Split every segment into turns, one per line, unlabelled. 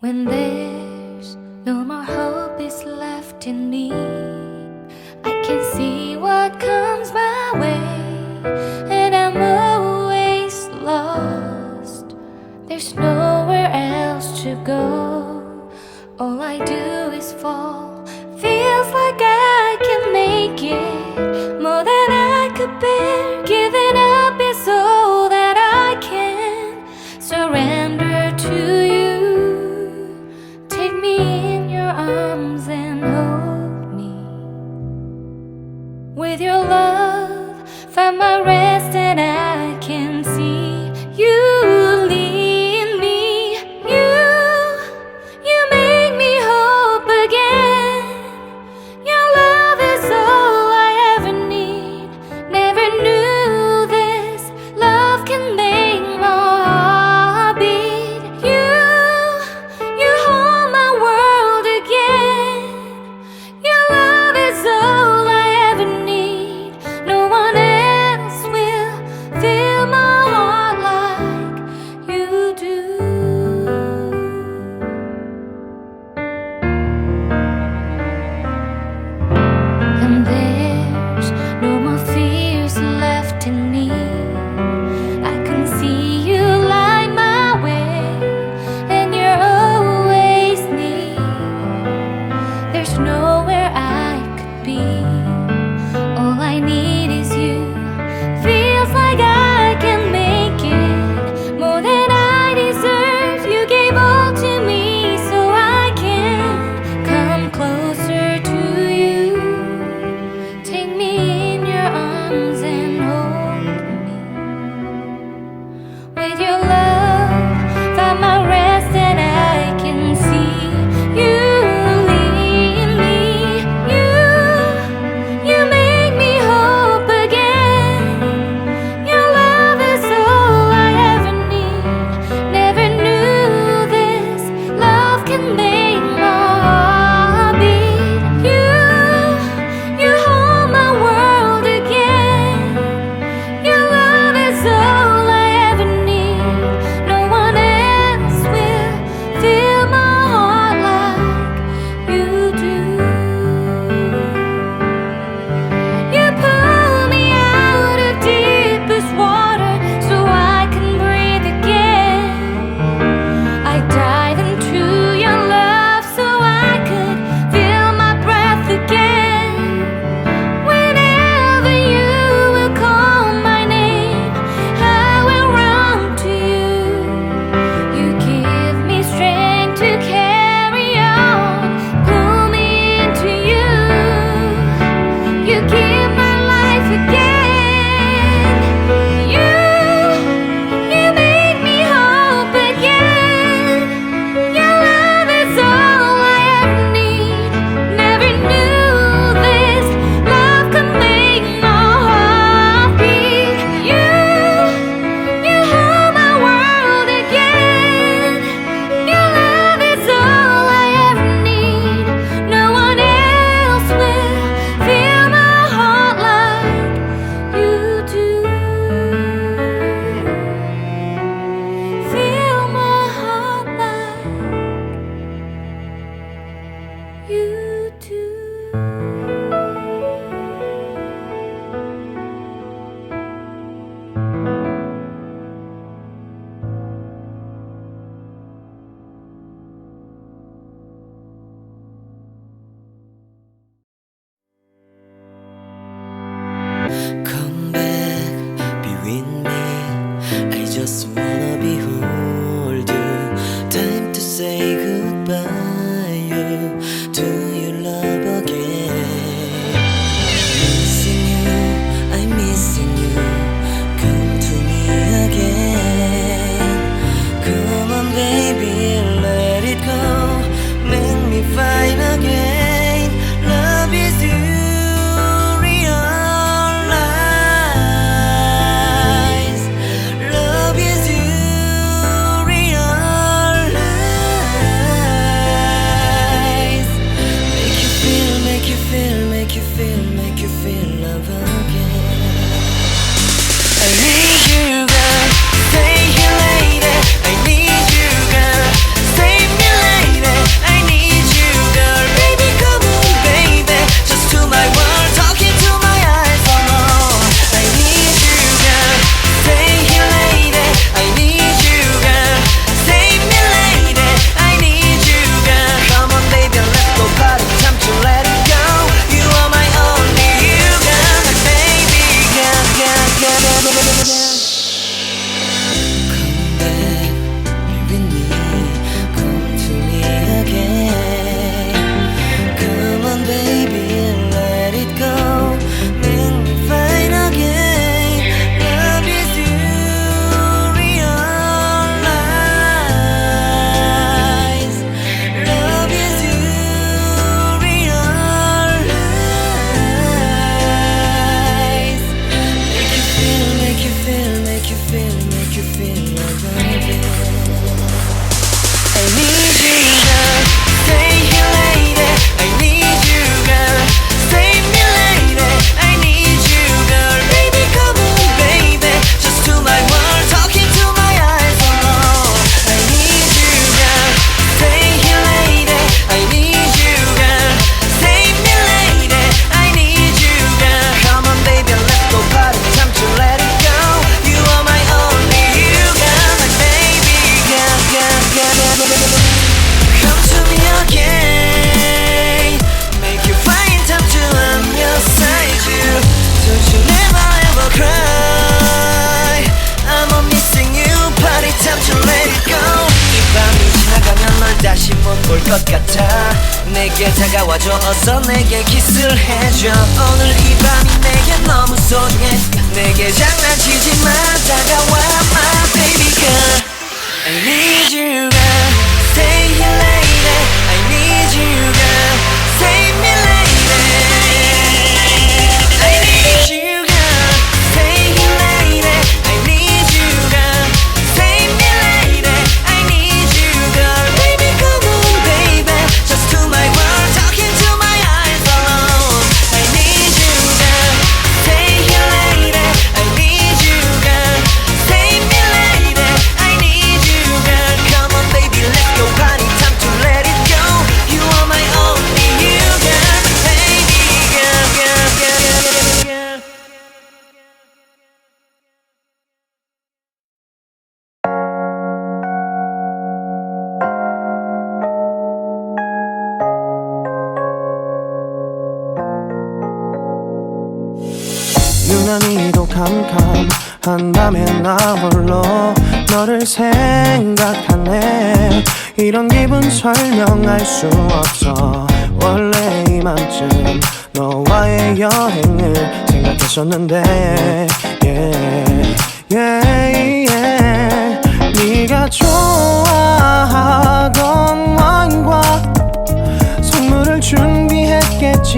When there's no more hope is left in me, I can see what comes my way, and I'm always lost. There's nowhere else to go. All I do is fall. Feels like I can make it more than I could bear. Giving up is all that I can surrender to you. Take me in your arms and hold me. With your love, find my rest and I can see you lead me. You make me hope again. Your love is all I ever need. Never knew this love can make my heart beat. You hold my world again. Your love is all I ever need. No one else will fill my heart like you do. And there's no more fears left in me. I can see you light my way, and you're always near. There's nowhere I could be. All I need is you. Feels like I can make it more than I deserve. You gave all to me so I can come closer to you. Take me in your arms and hold me. With your love, find my rest and I can see you lead me. You make me hope again. Your love is all I ever need. Never knew this love can make my heart beat. You hold my world again. Your love is all I ever need. No one else will fill my heart like you do. You pull me out of deepest water so I can breathe again. I dive into your love so I could feel my breath again. Whenever you will call my name, I will run to you. You give me strength to carry on. Pull me into you. You give my life again. You make me hope again. Your love is all I ever need. Never knew this love could make my heart beat. You hold my world again. Your love is all I ever need. No one else will fill my heart like you do. Fill my heart like you do.
Come back, be with me. I just wanna behold you. Time to say goodbye. To your love again. Missing you, I'm missing you. Come to me again. Come on, baby, let it go. Make me fine again. Love is you. Realize, love is you. Realize. 다시 못 볼 것 같아 내게 다가와줘 어서 내게 키스를 해줘 오늘 이 밤이 내게 너무 소중해 내게 장난치지 마 다가와 my baby girl I need you girl stay here lady I need you girl save me lady I need you girl stay here lady I need you girl save me lady I need you girl baby come on baby just to my world talking to my eyes alone I need you girl stay here lady I need you girl save me lady I need you girl come on baby let's go party time to let it go you are my only you girl baby girl girl girl girl
유난히도 캄캄한 밤에 나 홀로 너를 생각하네 이런 기분 설명할 수 없어 원래 이맘쯤 너와의 여행을 생각했었는데 네가 좋아하던 와인과 선물을 준비했겠지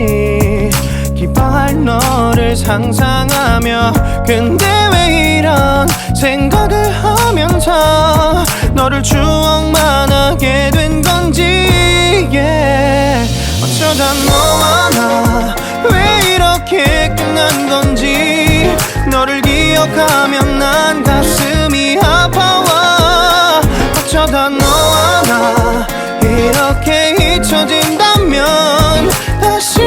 기뻐할 너를 상상하며 근데 왜 이런 생각을 하면서 너를 추억만 하게 된 건지 어쩌다 너와 나 왜 이렇게 끝난 건지 너를 기억하면 난 가슴이 아파와 어쩌다 너와 나 이렇게 잊혀진다면 다시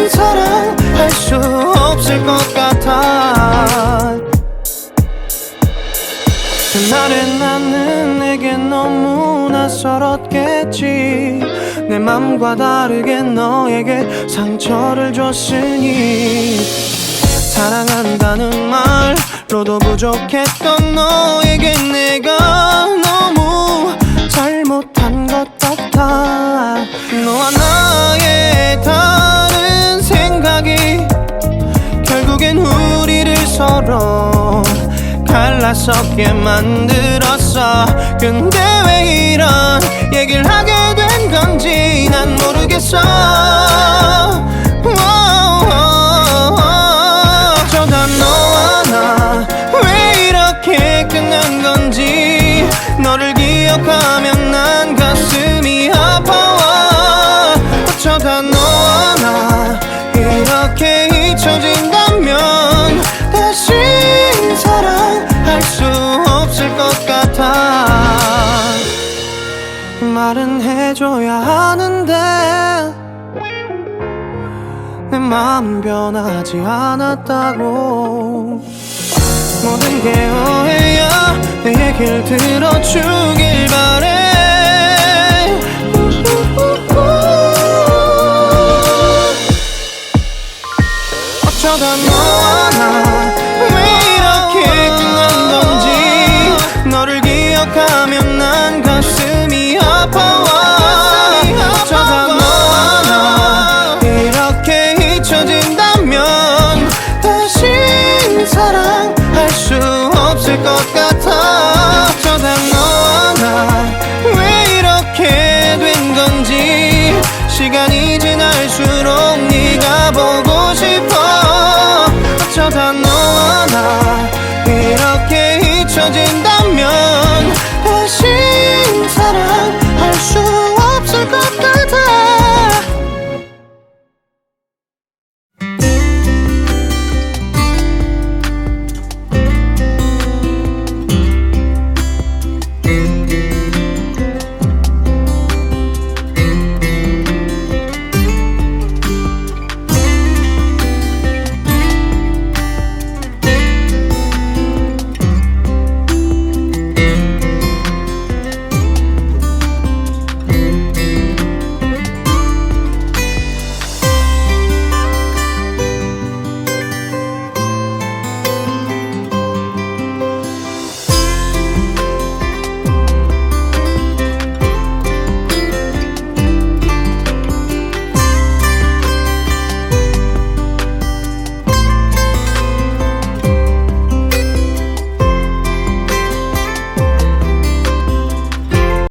사랑할 수 없을 것 같아 그날의 나는 내게 너무 낯설었겠지 내 맘과 다르게 너에게 상처를 줬으니 사랑한다는 말로도 부족했던 너에게 내가 너무 잘못한 것 같아 너와 나의 다른 생각이 결국엔 우리를 서로 갈라서게 만들었어 근데 왜 이런 얘기를 하게 된 건지 난 모르겠어 어쩌다 너와 나 왜 이렇게 끝난 건지 너를 기억하면 난 가슴이 아파와 어쩌다 너와 나 이렇게 잊혀진다면 다시 사랑할 수 없을 것 같아 말은 해줘야 하는데 내 마음은 변하지 않았다고 모든 게 오해야 내 얘기를 들어주길 바래